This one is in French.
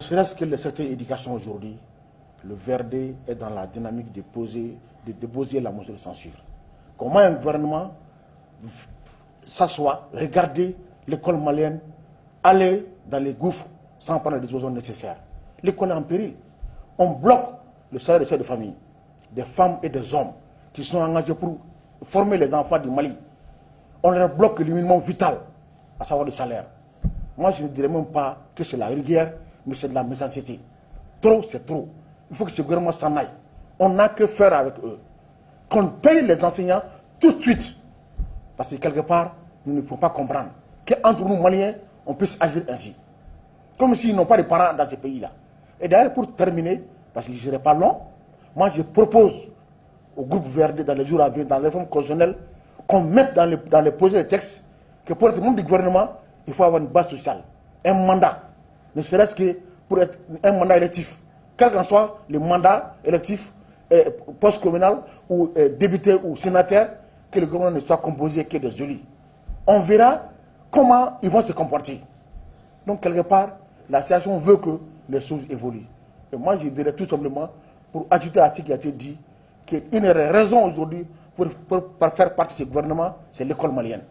Ne serait-ce que le secteur éducation aujourd'hui, le VRD est dans la dynamique de déposer la motion de censure. Comment un gouvernement s'assoit, regarder l'école malienne aller dans les gouffres sans prendre les dispositions nécessaires? L'école est en péril. On bloque le salaire des chefs de famille, des femmes et des hommes qui sont engagés pour former les enfants du Mali. On leur bloque le minimum vital, à savoir le salaire. Moi, je ne dirais même pas que c'est la rigueur, mais c'est de la méchanceté. Trop, c'est trop. Il faut que ce gouvernement s'en aille. On n'a que faire avec eux. Qu'on paye les enseignants tout de suite. Parce que quelque part, nous ne pouvons pas comprendre qu'entre nous, Maliens, on puisse agir ainsi. Comme s'ils n'ont pas de parents dans ces pays-là. Et d'ailleurs, pour terminer, parce que je ne serai pas long, moi je propose au groupe VRD dans les jours à venir, dans les réformes constitutionnelles, qu'on mette dans les projets de texte que pour être membre du gouvernement, il faut avoir une base sociale, un mandat, ne serait-ce que pour être un mandat électif, quel qu'en soit le mandat électif, post-communal ou député ou sénateur, que le gouvernement ne soit composé que des élus. On verra comment ils vont se comporter. Donc, quelque part, la situation veut que les choses évoluent. Et moi, je dirais tout simplement, pour ajouter à ce qui a été dit, qu'une raison aujourd'hui pour faire partie de ce gouvernement, c'est l'école malienne.